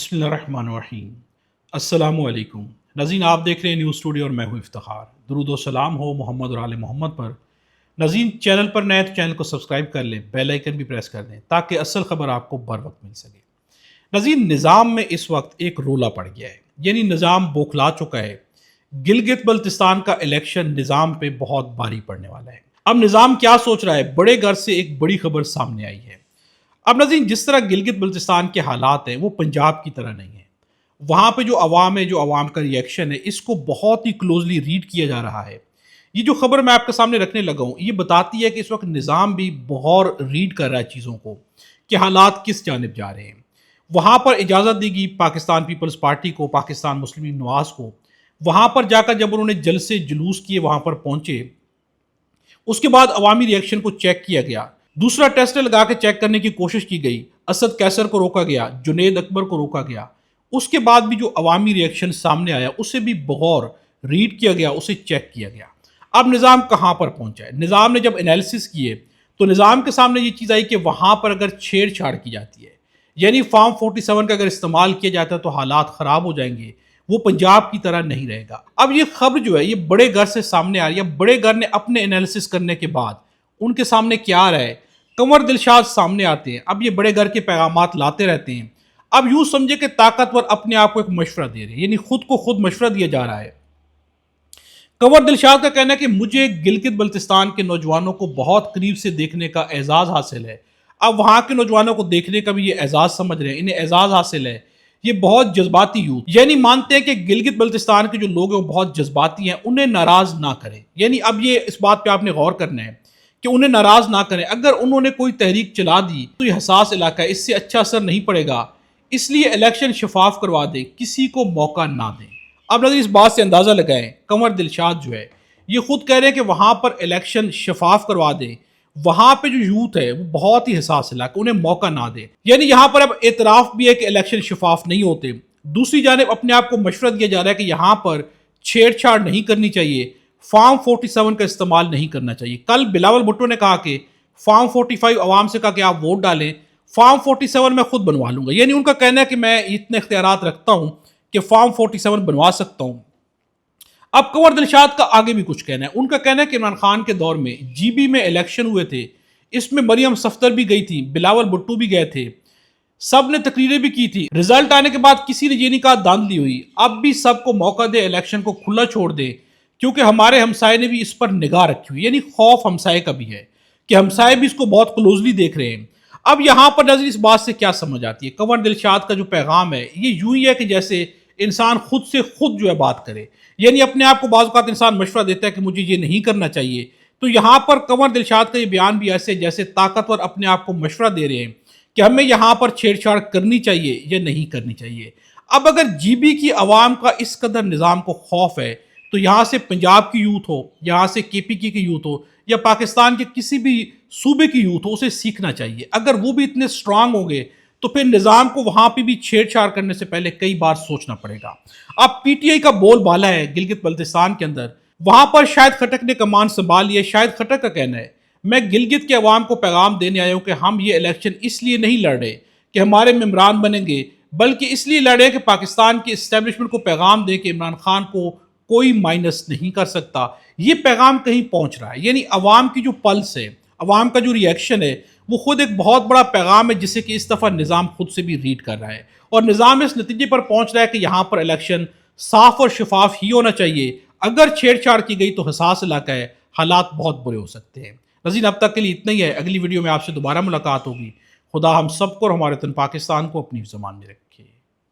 بسم اللہ الرحمن الرحیم۔ السلام علیکم ناظرین، آپ دیکھ رہے ہیں نیوز اسٹوڈیو اور میں ہوں افتخار۔ درود و سلام ہو محمد اور آل محمد پر۔ ناظرین، چینل پر نئے تو چینل کو سبسکرائب کر لیں، بیل آئیکن بھی پریس کر دیں تاکہ اصل خبر آپ کو بر وقت مل سکے۔ ناظرین، نظام میں اس وقت ایک رولا پڑ گیا ہے، یعنی نظام بوکھلا چکا ہے۔ گلگت بلتستان کا الیکشن نظام پہ بہت بھاری پڑنے والا ہے۔ اب نظام کیا سوچ رہا ہے؟ بڑے گھر سے ایک بڑی خبر سامنے آئی ہے۔ اب ناظرین، جس طرح گلگت بلتستان کے حالات ہیں وہ پنجاب کی طرح نہیں ہیں۔ وہاں پہ جو عوام ہے، جو عوام کا ریئیکشن ہے، اس کو بہت ہی کلوزلی ریڈ کیا جا رہا ہے۔ یہ جو خبر میں آپ کے سامنے رکھنے لگا ہوں، یہ بتاتی ہے کہ اس وقت نظام بھی بہت ریڈ کر رہا ہے چیزوں کو کہ حالات کس جانب جا رہے ہیں۔ وہاں پر اجازت دی گئی پاکستان پیپلز پارٹی کو، پاکستان مسلم لیگ نواز کو۔ وہاں پر جا کر جب انہوں نے جلسے جلوس کیے، وہاں پر پہنچے، اس کے بعد عوامی ریئیکشن کو چیک کیا گیا۔ دوسرا ٹیسٹ لگا کے چیک کرنے کی کوشش کی گئی۔ اسد کیسر کو روکا گیا، جنید اکبر کو روکا گیا۔ اس کے بعد بھی جو عوامی ریئیکشن سامنے آیا اسے بھی بغور ریڈ کیا گیا، اسے چیک کیا گیا۔ اب نظام کہاں پر پہنچا ہے؟ نظام نے جب انالیسس کیے تو نظام کے سامنے یہ چیز آئی کہ وہاں پر اگر چھیڑ چھاڑ کی جاتی ہے، یعنی فارم 47 کا اگر استعمال کیا جاتا ہے تو حالات خراب ہو جائیں گے، وہ پنجاب کی طرح نہیں رہے گا۔ اب یہ خبر جو ہے یہ بڑے گھر سے سامنے آ رہی ہے۔ بڑے گھر نے اپنے انالیسس کرنے کے بعد ان کے سامنے کیا آ رہا ہے؟ کنور دلشاد سامنے آتے ہیں۔ اب یہ بڑے گھر کے پیغامات لاتے رہتے ہیں۔ اب یوں سمجھے کہ طاقتور اپنے آپ کو ایک مشورہ دے رہے ہیں، یعنی خود کو خود مشورہ دیا جا رہا ہے۔ کنور دلشاد کا کہنا ہے کہ مجھے گلگت بلتستان کے نوجوانوں کو بہت قریب سے دیکھنے کا اعزاز حاصل ہے۔ اب وہاں کے نوجوانوں کو دیکھنے کا بھی یہ اعزاز سمجھ رہے ہیں، انہیں اعزاز حاصل ہے۔ یہ بہت جذباتی یوتھ، یعنی مانتے ہیں کہ گلگت بلتستان کے جو لوگ ہیں وہ بہت جذباتی ہیں، انہیں ناراض نہ کریں۔ یعنی اب یہ اس بات پہ آپ نے غور کرنا ہے کہ انہیں ناراض نہ کریں۔ اگر انہوں نے کوئی تحریک چلا دی تو یہ حساس علاقہ ہے، اس سے اچھا اثر نہیں پڑے گا، اس لیے الیکشن شفاف کروا دیں، کسی کو موقع نہ دیں۔ اب نظر اس بات سے اندازہ لگائیں، کنور دلشاد جو ہے یہ خود کہہ رہے ہیں کہ وہاں پر الیکشن شفاف کروا دیں، وہاں پہ جو یوتھ ہے وہ بہت ہی حساس علاقہ، انہیں موقع نہ دیں۔ یعنی یہاں پر اب اعتراف بھی ہے کہ الیکشن شفاف نہیں ہوتے، دوسری جانب اپنے آپ کو مشورہ دیا جا رہا ہے کہ یہاں پر چھیڑ چھاڑ نہیں کرنی چاہیے، فارم 47 کا استعمال نہیں کرنا چاہیے۔ کل بلاول بھٹو نے کہا کہ فارم 45 عوام سے کہا کہ آپ ووٹ ڈالیں، فارم 47 میں خود بنوا لوں گا۔ یعنی ان کا کہنا ہے کہ میں اتنے اختیارات رکھتا ہوں کہ فارم 47 بنوا سکتا ہوں۔ اب کنور دلشاد کا آگے بھی کچھ کہنا ہے۔ ان کا کہنا ہے کہ عمران خان کے دور میں جی بی میں الیکشن ہوئے تھے، اس میں مریم صفدر بھی گئی تھی، بلاول بھٹو بھی گئے تھے، سب نے تقریریں بھی کی تھی۔ رزلٹ آنے کے بعد کسی نے یہ نہیں کہا دھاندلی ہوئی۔ اب بھی سب کو موقع دے، الیکشن کو کھلا چھوڑ دے، کیونکہ ہمارے ہمسائے نے بھی اس پر نگاہ رکھی ہوئی، یعنی خوف ہمسائے کا بھی ہے کہ ہمسائے بھی اس کو بہت کلوزلی دیکھ رہے ہیں۔ اب یہاں پر نظر اس بات سے کیا سمجھ آتی ہے؟ کنور دلشاد کا جو پیغام ہے یہ یوں ہی ہے کہ جیسے انسان خود سے خود جو ہے بات کرے، یعنی اپنے آپ کو بعض اوقات انسان مشورہ دیتا ہے کہ مجھے یہ نہیں کرنا چاہیے۔ تو یہاں پر کنور دلشاد کا یہ بیان بھی ایسے جیسے طاقتور اپنے آپ کو مشورہ دے رہے ہیں کہ ہمیں یہاں پر چھیڑ چھاڑ کرنی چاہیے یا نہیں کرنی چاہیے۔ اب اگر جی بی کی عوام کا اس قدر نظام کو خوف ہے تو یہاں سے پنجاب کی یوتھ ہو، یہاں سے کے پی کی یوتھ ہو، یا پاکستان کے کسی بھی صوبے کی یوتھ ہو، اسے سیکھنا چاہیے۔ اگر وہ بھی اتنے سٹرانگ ہوں گے تو پھر نظام کو وہاں پہ بھی چھیڑ چھاڑ کرنے سے پہلے کئی بار سوچنا پڑے گا۔ اب پی ٹی آئی کا بول بالا ہے گلگت بلتستان کے اندر، وہاں پر شاہد خٹک نے کمان سنبھال لی ہے۔ شاہد خٹک کا کہنا ہے میں گلگت کے عوام کو پیغام دینے آیا ہوں کہ ہم یہ الیکشن اس لیے نہیں لڑ رہے کہ ہمارے ممبران بنیں گے، بلکہ اس لیے لڑ رہے کہ پاکستان کی اسٹیبلشمنٹ کو پیغام دے کہ عمران خان کو کوئی مائنس نہیں کر سکتا۔ یہ پیغام کہیں پہنچ رہا ہے، یعنی عوام کی جو پلس ہے، عوام کا جو ریئیکشن ہے، وہ خود ایک بہت بڑا پیغام ہے جسے کہ اس دفعہ نظام خود سے بھی ریڈ کر رہا ہے، اور نظام اس نتیجے پر پہنچ رہا ہے کہ یہاں پر الیکشن صاف اور شفاف ہی ہونا چاہیے۔ اگر چھیڑ چھاڑ کی گئی تو حساس علاقہ ہے، حالات بہت برے ہو سکتے ہیں۔ ناظرین، اب تک کے لیے اتنا ہی ہے، اگلی ویڈیو میں آپ سے دوبارہ ملاقات ہوگی۔ خدا ہم سب کو اور ہمارے وطن پاکستان کو اپنی زمان میں رکھے۔